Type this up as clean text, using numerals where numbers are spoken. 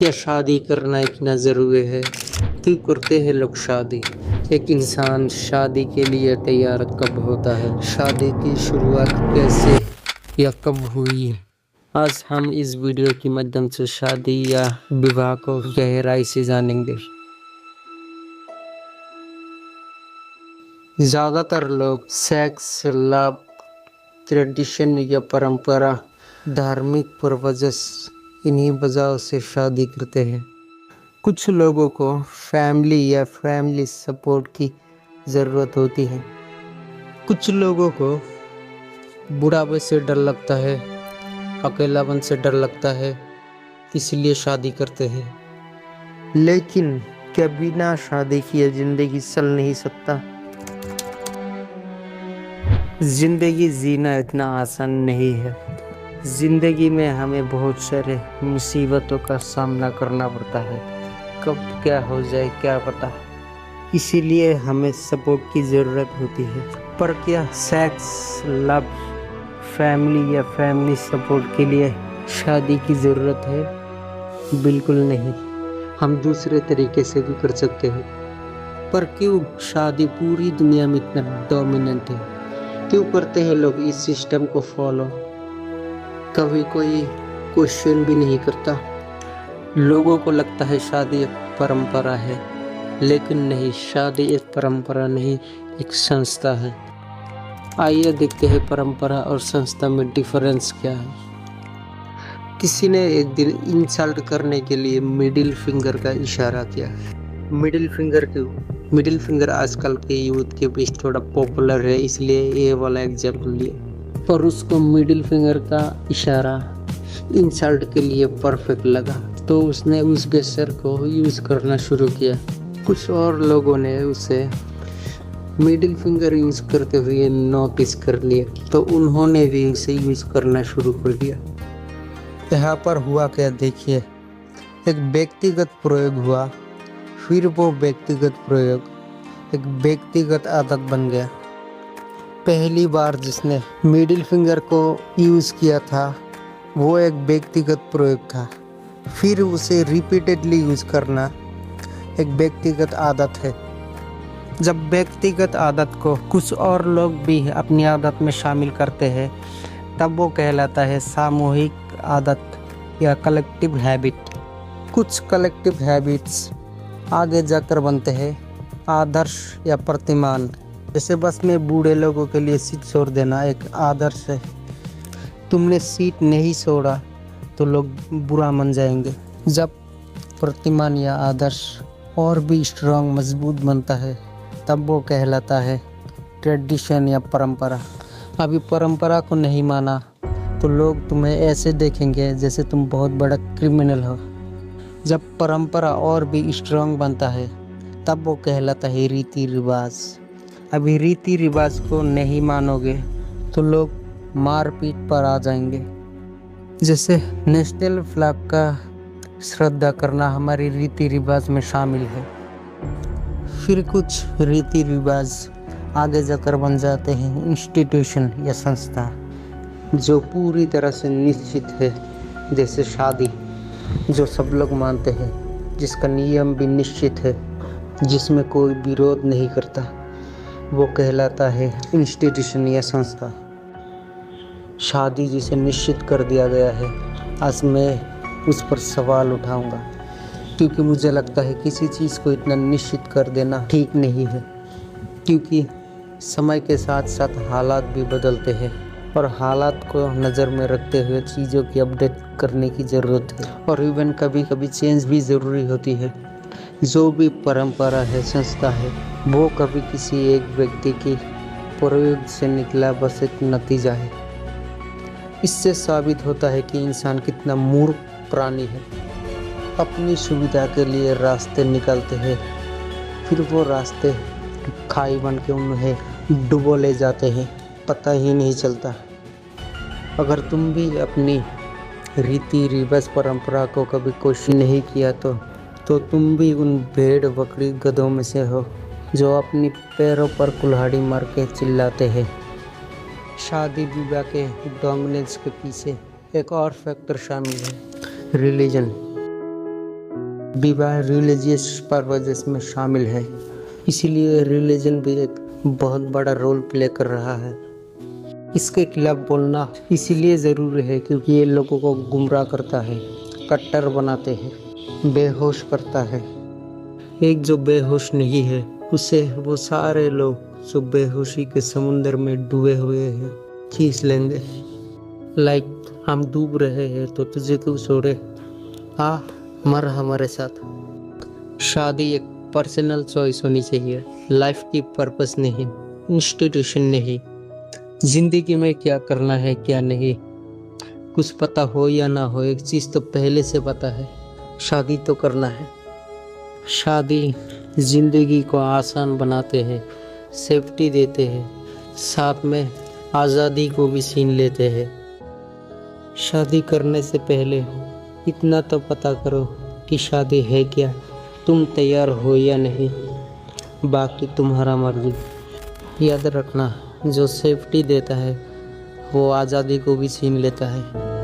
क्या शादी करना इतना ज़रूरी है? क्यों करते हैं लोग शादी? एक इंसान शादी के लिए तैयार कब होता है? शादी की शुरुआत कैसे या कब हुई? आज हम इस वीडियो के माध्यम से शादी या विवाह को गहराई से जानेंगे। ज़्यादातर लोग सेक्स, लव, ट्रेडिशन या परंपरा, धार्मिक परवजस इन्हीं वजहों से शादी करते हैं। कुछ लोगों को फैमिली या फैमिली सपोर्ट की ज़रूरत होती है। कुछ लोगों को बुढ़ापे से डर लगता है, अकेलापन से डर लगता है, इसलिए शादी करते हैं। लेकिन क्या बिना शादी किए ज़िंदगी चल नहीं सकता? ज़िंदगी जीना इतना आसान नहीं है। ज़िंदगी में हमें बहुत सारे मुसीबतों का सामना करना पड़ता है। कब क्या हो जाए क्या पता, इसीलिए हमें सपोर्ट की ज़रूरत होती है। पर क्या सेक्स, लव, फैमिली या फैमिली सपोर्ट के लिए शादी की ज़रूरत है? बिल्कुल नहीं। हम दूसरे तरीके से भी कर सकते हैं। पर क्यों शादी पूरी दुनिया में इतना डोमिनेंट है? क्यों करते हैं लोग इस सिस्टम को फॉलो? कभी कोई क्वेश्चन भी नहीं करता। लोगों को लगता है शादी एक परंपरा है, लेकिन नहीं, शादी एक परंपरा नहीं, एक संस्था है। आइए देखते हैं परंपरा और संस्था में डिफरेंस क्या है। किसी ने एक दिन इंसल्ट करने के लिए मिडिल फिंगर का इशारा किया। मिडिल फिंगर क्यों? मिडिल फिंगर आजकल के यूथ के बीच थोड़ा पॉपुलर है, इसलिए ये वाला एग्जाम्पल लिया। पर उसको मिडिल फिंगर का इशारा इंसल्ट के लिए परफेक्ट लगा, तो उसने उस गेस्चर को यूज़ करना शुरू किया। कुछ और लोगों ने उसे मिडिल फिंगर यूज़ करते हुए नोटिस कर लिया, तो उन्होंने भी उसे यूज़ करना शुरू कर दिया। यहाँ पर हुआ क्या देखिए, एक व्यक्तिगत प्रयोग हुआ, फिर वो व्यक्तिगत प्रयोग एक व्यक्तिगत आदत बन गया। पहली बार जिसने मिडिल फिंगर को यूज़ किया था वो एक व्यक्तिगत प्रयोग था, फिर उसे रिपीटेडली यूज़ करना एक व्यक्तिगत आदत है। जब व्यक्तिगत आदत को कुछ और लोग भी अपनी आदत में शामिल करते हैं, तब वो कहलाता है सामूहिक आदत या कलेक्टिव हैबिट। कुछ कलेक्टिव हैबिट्स आगे जाकर बनते हैं आदर्श या प्रतिमान। जैसे बस में बूढ़े लोगों के लिए सीट छोड़ देना एक आदर्श है। तुमने सीट नहीं छोड़ा तो लोग बुरा मान जाएंगे। जब प्रतिमान या आदर्श और भी स्ट्रांग, मजबूत बनता है, तब वो कहलाता है ट्रेडिशन या परंपरा। अभी परंपरा को नहीं माना तो लोग तुम्हें ऐसे देखेंगे जैसे तुम बहुत बड़ा क्रिमिनल हो। जब परंपरा और भी स्ट्रांग बनता है, तब वो कहलाता है रीति रिवाज। अभी रीति रिवाज को नहीं मानोगे तो लोग मारपीट पर आ जाएंगे। जैसे नेशनल फ्लैग का श्रद्धा करना हमारी रीति रिवाज में शामिल है। फिर कुछ रीति रिवाज आगे जाकर बन जाते हैं इंस्टीट्यूशन या संस्था, जो पूरी तरह से निश्चित है। जैसे शादी, जो सब लोग मानते हैं, जिसका नियम भी निश्चित है, जिसमें कोई विरोध नहीं करता, वो कहलाता है इंस्टीट्यूशन या संस्था। शादी जिसे निश्चित कर दिया गया है, आज मैं उस पर सवाल उठाऊंगा, क्योंकि मुझे लगता है किसी चीज़ को इतना निश्चित कर देना ठीक नहीं है, क्योंकि समय के साथ साथ हालात भी बदलते हैं और हालात को नज़र में रखते हुए चीज़ों की अपडेट करने की ज़रूरत है। और इवन कभी कभी चेंज भी ज़रूरी होती है। जो भी परंपरा है, संस्था है, वो कभी किसी एक व्यक्ति की प्रयोग से निकला बस एक नतीजा है। इससे साबित होता है कि इंसान कितना मूर्ख प्राणी है। अपनी सुविधा के लिए रास्ते निकालते हैं, फिर वो रास्ते खाई बन के उन्हें डुबो ले जाते हैं, पता ही नहीं चलता। अगर तुम भी अपनी रीति रिवाज परंपरा को कभी कोशिश नहीं किया तो तुम भी उन भेड़ बकरी गधों में से हो जो अपनी पैरों पर कुल्हाड़ी मार के चिल्लाते हैं। शादी विवाह के डोमिनेंस के पीछे एक और फैक्टर शामिल है, रिलीजन। विवाह रिलीजियस पर्व जिसमें शामिल है, इसीलिए रिलीजन भी एक बहुत बड़ा रोल प्ले कर रहा है। इसके खिलाफ बोलना इसीलिए ज़रूरी है क्योंकि ये लोगों को गुमराह करता है, कट्टर बनाते हैं, बेहोश करता है। एक जो बेहोश नहीं है उसे वो सारे लोग जो बेहोशी के समुंदर में डूबे हुए हैं खींच लेंगे। लाइक हम डूब रहे हैं तो तुझे क्यों छोड़े, आ मर हमारे साथ। शादी एक पर्सनल चॉइस होनी चाहिए, लाइफ की पर्पस नहीं, इंस्टीट्यूशन नहीं। जिंदगी में क्या करना है क्या नहीं कुछ पता हो या ना हो, एक चीज़ तो पहले से पता है, शादी तो करना है। शादी जिंदगी को आसान बनाते हैं, सेफ्टी देते हैं, साथ में आज़ादी को भी छीन लेते हैं। शादी करने से पहले इतना तो पता करो कि शादी है क्या, तुम तैयार हो या नहीं, बाकी तुम्हारा मर्जी। याद रखना, जो सेफ्टी देता है वो आज़ादी को भी छीन लेता है।